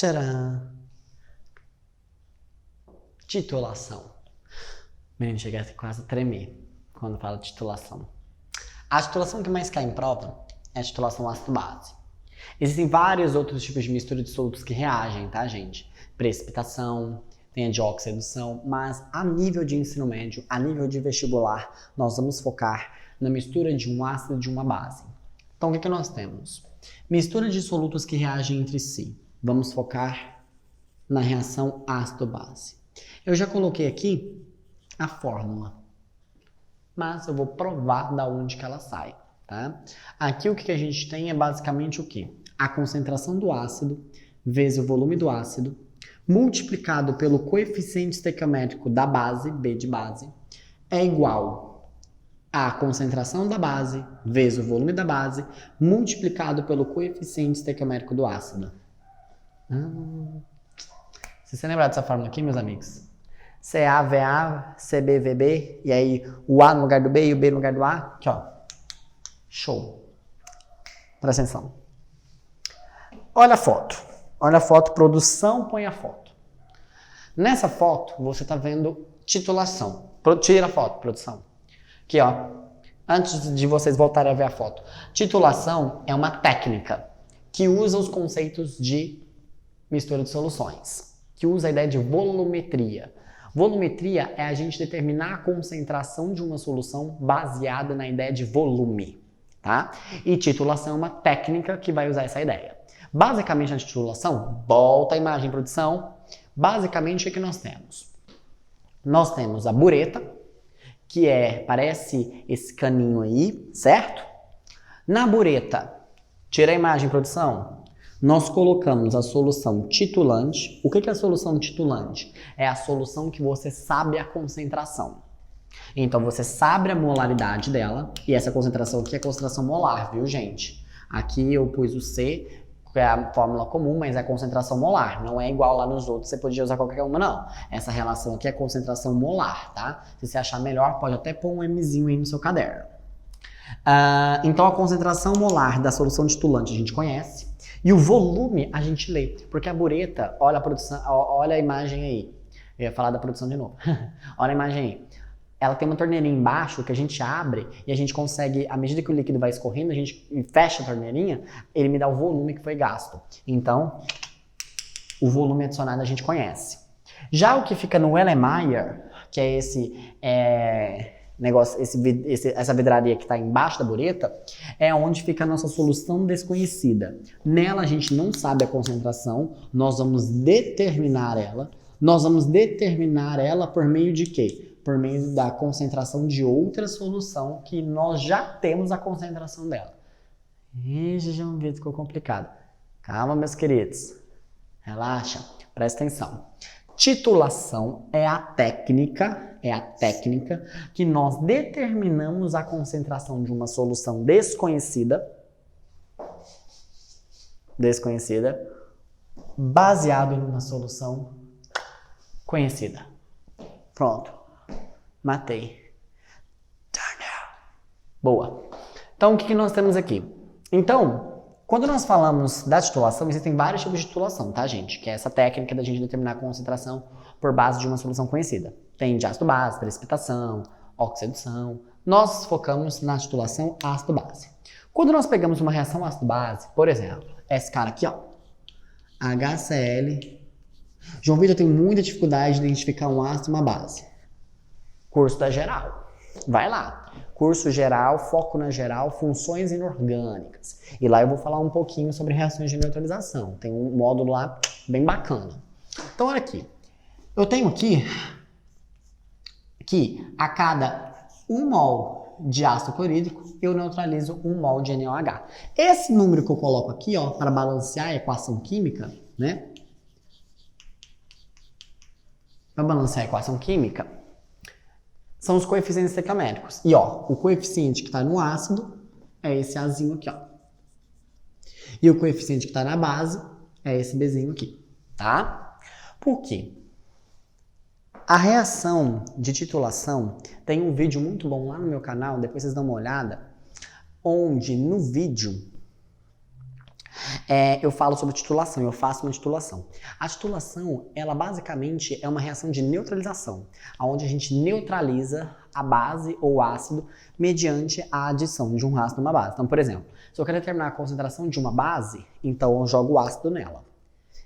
Tcharam! Titulação. Menino, chega a quase a tremer quando fala titulação. A titulação que mais cai em prova é a titulação ácido-base. Existem vários outros tipos de mistura de solutos que reagem, tá, gente? Precipitação, tem a de oxidação, mas a nível de ensino médio, a nível de vestibular, nós vamos focar na mistura de um ácido e de uma base. Então, o que nós temos? Mistura de solutos que reagem entre si. Vamos focar na reação ácido-base. Eu já coloquei aqui a fórmula, mas eu vou provar da onde que ela sai, tá? Aqui o que a gente tem é basicamente o quê? A concentração do ácido vezes o volume do ácido, multiplicado pelo coeficiente estequiométrico da base, B de base, é igual a concentração da base vezes o volume da base, multiplicado pelo coeficiente estequiométrico do ácido. Se você lembrar dessa fórmula aqui, meus amigos, CaVa, CbVb, e aí o A no lugar do B e o B no lugar do A, aqui ó, show. Presta atenção. Olha a foto, produção, põe a foto. Nessa foto, você tá vendo titulação. Tira a foto, produção. Aqui ó, antes de vocês voltarem a ver a foto. Titulação é uma técnica que usa os conceitos de mistura de soluções, que usa a ideia de volumetria. Volumetria é a gente determinar a concentração de uma solução baseada na ideia de volume, tá? E titulação é uma técnica que vai usar essa ideia. Basicamente, na titulação, volta a imagem em produção. Basicamente, o que nós temos? Nós temos a bureta, que parece esse caninho aí, certo? Na bureta, tira a imagem em produção. Nós colocamos a solução titulante. O que é a solução titulante? É a solução que você sabe a concentração. Então, você sabe a molaridade dela, e essa concentração aqui é a concentração molar, viu, gente? Aqui eu pus o C, que é a fórmula comum, mas é a concentração molar. Não é igual lá nos outros, você podia usar qualquer uma, não. Essa relação aqui é a concentração molar, tá? Se você achar melhor, pode até pôr um Mzinho aí no seu caderno. Então, a concentração molar da solução titulante a gente conhece. E o volume a gente lê, porque a bureta, olha a produção, olha a imagem aí. Eu ia falar da produção de novo. Olha a imagem aí. Ela tem uma torneirinha embaixo que a gente abre e a gente consegue, à medida que o líquido vai escorrendo, a gente fecha a torneirinha, ele me dá o volume que foi gasto. Então, o volume adicionado a gente conhece. Já o que fica no Erlenmeyer, que é esse negócio, essa vidraria que está embaixo da bureta, é onde fica a nossa solução desconhecida. Nela a gente não sabe a concentração, nós vamos determinar ela. Nós vamos determinar ela por meio de quê? Por meio da concentração de outra solução que nós já temos a concentração dela. Ixi, João Vitor, ficou complicado. Calma, meus queridos. Relaxa, presta atenção. Titulação é a técnica que nós determinamos a concentração de uma solução desconhecida, baseado numa solução conhecida. Pronto. Matei. Boa. Então, o que nós temos aqui? Então, quando nós falamos da titulação, existem vários tipos de titulação, tá, gente? Que é essa técnica da gente determinar a concentração por base de uma solução conhecida. Tem de ácido-base, precipitação, oxidação. Nós focamos na titulação ácido-base. Quando nós pegamos uma reação ácido-base, por exemplo, esse cara aqui, ó, HCl. João Vitor tem muita dificuldade de identificar um ácido e uma base. Curso da geral. Vai lá. Curso geral, foco na geral, funções inorgânicas. E lá eu vou falar um pouquinho sobre reações de neutralização. Tem um módulo lá bem bacana. Então, olha aqui. Eu tenho aqui que a cada 1 mol de ácido clorídrico, eu neutralizo 1 mol de NaOH. Esse número que eu coloco aqui, ó, para balancear a equação química, né? Para balancear a equação química, são os coeficientes estequiométricos. E ó, o coeficiente que está no ácido é esse Azinho aqui, ó. E o coeficiente que está na base é esse Bzinho aqui, tá? Por quê? A reação de titulação tem um vídeo muito bom lá no meu canal, depois vocês dão uma olhada, onde no vídeo eu falo sobre titulação, eu faço uma titulação. A titulação, ela basicamente é uma reação de neutralização, onde a gente neutraliza a base ou ácido mediante a adição de um ácido numa base. Então, por exemplo, se eu quero determinar a concentração de uma base, então eu jogo o ácido nela.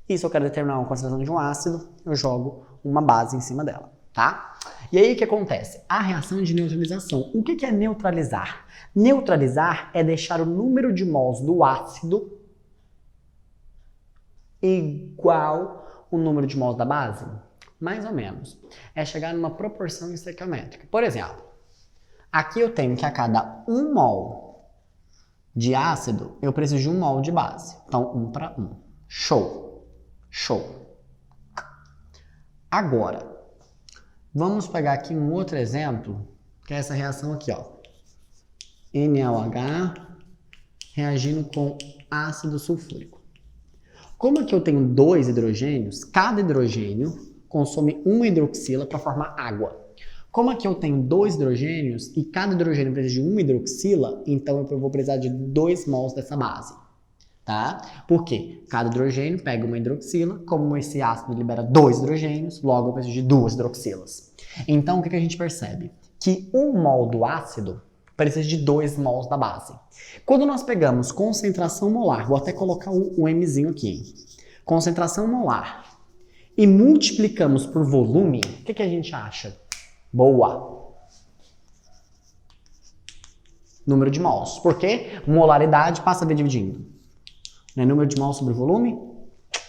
E se eu quero determinar a concentração de um ácido, eu jogo uma base em cima dela, tá? E aí o que acontece? A reação de neutralização. O que é neutralizar? Neutralizar é deixar o número de mols do ácido igual o número de mols da base? Mais ou menos. É chegar numa proporção estequiométrica. Por exemplo, aqui eu tenho que a cada 1 mol de ácido, eu preciso de 1 mol de base. Então, 1 para 1. Show! Show! Agora, vamos pegar aqui um outro exemplo, que é essa reação aqui, ó. NaOH reagindo com ácido sulfúrico. Como aqui eu tenho 2 hidrogênios, cada hidrogênio consome uma hidroxila para formar água. Como aqui eu tenho 2 hidrogênios e cada hidrogênio precisa de uma hidroxila, então eu vou precisar de 2 mols dessa base. Tá? Por quê? Cada hidrogênio pega uma hidroxila, como esse ácido libera 2 hidrogênios, logo eu preciso de 2 hidroxilas. Então o que a gente percebe? Que 1 mol do ácido precisa de 2 mols da base. Quando nós pegamos concentração molar, vou até colocar um Mzinho aqui, concentração molar, e multiplicamos por volume, o que a gente acha? Boa! Número de mols. Por quê? Molaridade passa a ver dividindo. Não é número de mols sobre volume?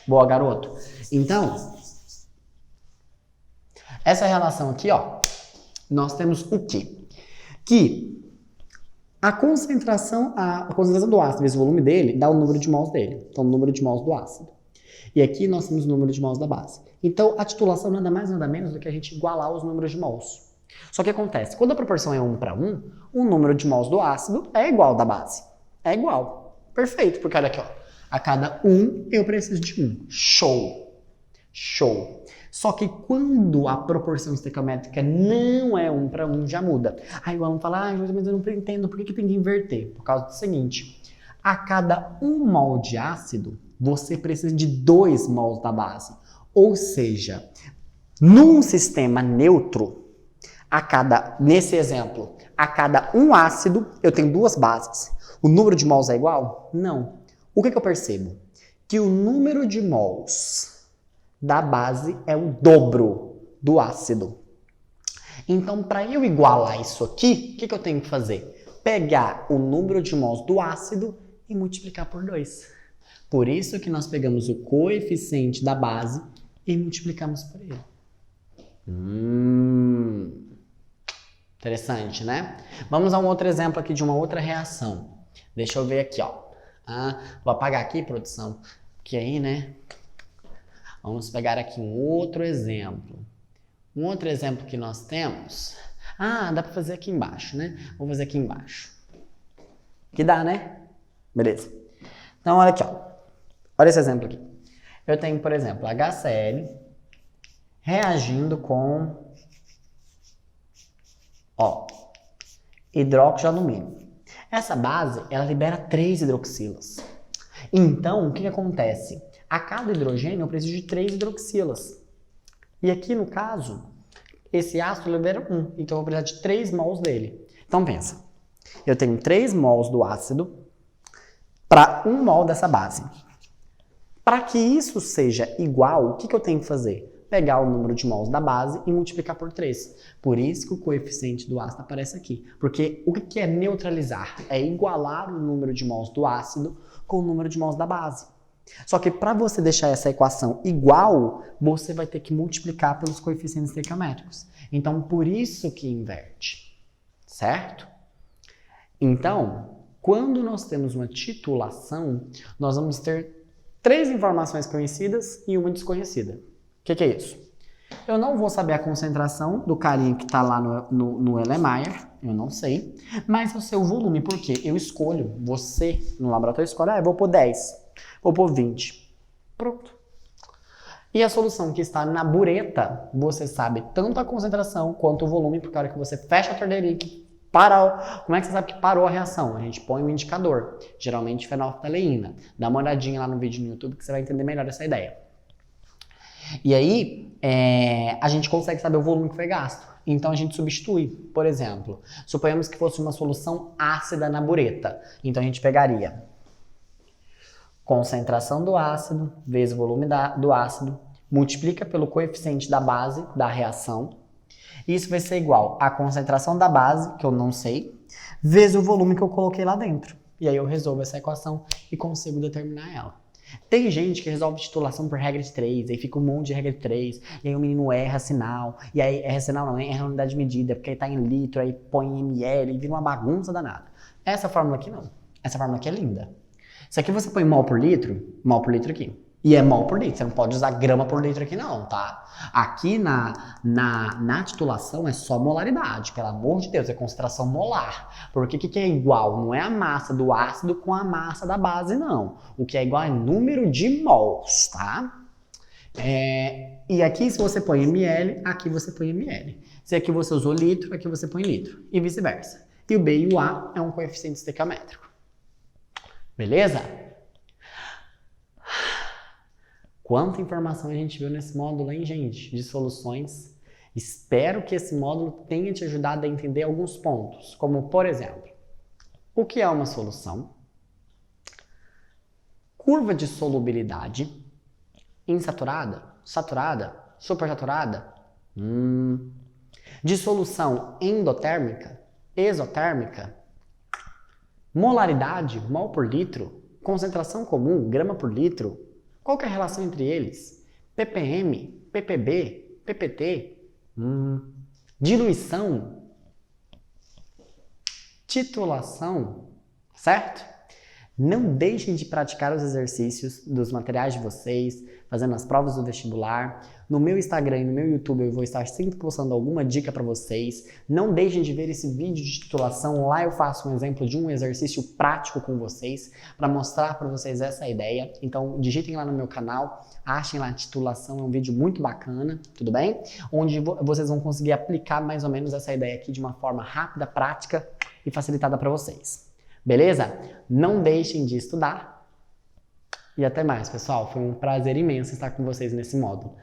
Boa, garoto. Então, essa relação aqui, ó, nós temos o quê? Que a concentração do ácido vezes o volume dele dá o número de mols dele. Então, o número de mols do ácido. E aqui nós temos o número de mols da base. Então, a titulação nada mais nada menos do que a gente igualar os números de mols. Só que acontece, quando a proporção é 1 para 1, o número de mols do ácido é igual ao da base. É igual. Perfeito, porque olha aqui, ó. A cada 1 eu preciso de 1. Show! Show! Só que quando a proporção estequiométrica não é 1 para 1, já muda. Aí o aluno fala, mas eu não entendo por que tem que inverter. Por causa do seguinte, a cada 1 mol de ácido, você precisa de 2 mols da base. Ou seja, num sistema neutro, nesse exemplo, a cada 1 ácido, eu tenho 2 bases. O número de mols é igual? Não. O que eu percebo? Que o número de mols da base é o dobro do ácido. Então, para eu igualar isso aqui, o que eu tenho que fazer? Pegar o número de mols do ácido e multiplicar por 2. Por isso que nós pegamos o coeficiente da base e multiplicamos por ele. Interessante, né? Vamos a um outro exemplo aqui de uma outra reação. Deixa eu ver aqui, ó. Vou apagar aqui, produção, porque aí, né? Vamos pegar aqui um outro exemplo. Um outro exemplo que nós temos... dá para fazer aqui embaixo, né? Vou fazer aqui embaixo. Que dá, né? Beleza. Então, olha aqui, ó. Olha esse exemplo aqui. Eu tenho, por exemplo, HCl reagindo com... hidróxido de alumínio. Essa base, ela libera 3 hidroxilas. Então, o que acontece? A cada hidrogênio eu preciso de 3 hidroxilas. E aqui, no caso, esse ácido libera 1. Então, eu vou precisar de 3 mols dele. Então, pensa. Eu tenho 3 mols do ácido para 1 mol dessa base. Para que isso seja igual, o que eu tenho que fazer? Pegar o número de mols da base e multiplicar por 3. Por isso que o coeficiente do ácido aparece aqui. Porque o que é neutralizar? É igualar o número de mols do ácido com o número de mols da base. Só que para você deixar essa equação igual, você vai ter que multiplicar pelos coeficientes estequiométricos. Então, por isso que inverte. Certo? Então, quando nós temos uma titulação, nós vamos ter 3 informações conhecidas e uma desconhecida. O que é isso? Eu não vou saber a concentração do carinha que está lá no Erlenmeyer, eu não sei, mas eu sei o volume, porque eu escolho, você no laboratório escolhe, eu vou pôr 10, vou pôr 20. Pronto. E a solução que está na bureta, você sabe tanto a concentração quanto o volume, porque a hora que você fecha a torneirinha, Como é que você sabe que parou a reação? A gente põe um indicador, geralmente fenolftaleína. Dá uma olhadinha lá no vídeo no YouTube que você vai entender melhor essa ideia. E aí, a gente consegue saber o volume que foi gasto. Então a gente substitui. Por exemplo, suponhamos que fosse uma solução ácida na bureta. Então a gente pegaria concentração do ácido vezes o volume do ácido, multiplica pelo coeficiente da base da reação. Isso vai ser igual à concentração da base, que eu não sei, vezes o volume que eu coloquei lá dentro. E aí eu resolvo essa equação e consigo determinar ela. Tem gente que resolve titulação por regra de 3, aí fica um monte de regra de 3, e aí o menino erra sinal, e aí erra sinal não, erra unidade de medida, porque aí tá em litro, aí põe em ml, e vira uma bagunça danada. Essa fórmula aqui não. Essa fórmula aqui é linda. Isso aqui você põe mol por litro aqui. E é mol por litro, você não pode usar grama por litro aqui não, tá? Aqui na titulação é só molaridade, pelo amor de Deus, é concentração molar. Porque o que é igual? Não é a massa do ácido com a massa da base, não. O que é igual é número de mols, tá? E aqui se você põe ml, aqui você põe ml. Se aqui você usou litro, aqui você põe litro. E vice-versa. E o B e o A é um coeficiente estequiométrico. Beleza? Quanta informação a gente viu nesse módulo, hein, gente? De soluções. Espero que esse módulo tenha te ajudado a entender alguns pontos, como, por exemplo, o que é uma solução, curva de solubilidade, insaturada, saturada, supersaturada, dissolução endotérmica, exotérmica, molaridade, mol por litro, concentração comum, grama por litro. Qual que é a relação entre eles? ppm, ppb, ppt, diluição, titulação, certo? Não deixem de praticar os exercícios dos materiais de vocês, fazendo as provas do vestibular. No meu Instagram e no meu YouTube eu vou estar sempre postando alguma dica para vocês. Não deixem de ver esse vídeo de titulação. Lá eu faço um exemplo de um exercício prático com vocês para mostrar para vocês essa ideia. Então digitem lá no meu canal, achem lá a titulação, é um vídeo muito bacana, tudo bem? Onde vocês vão conseguir aplicar mais ou menos essa ideia aqui de uma forma rápida, prática e facilitada para vocês. Beleza? Não deixem de estudar. E até mais, pessoal. Foi um prazer imenso estar com vocês nesse módulo.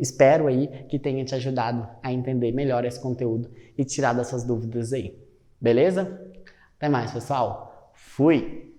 Espero aí que tenha te ajudado a entender melhor esse conteúdo e tirar dessas dúvidas aí. Beleza? Até mais, pessoal. Fui!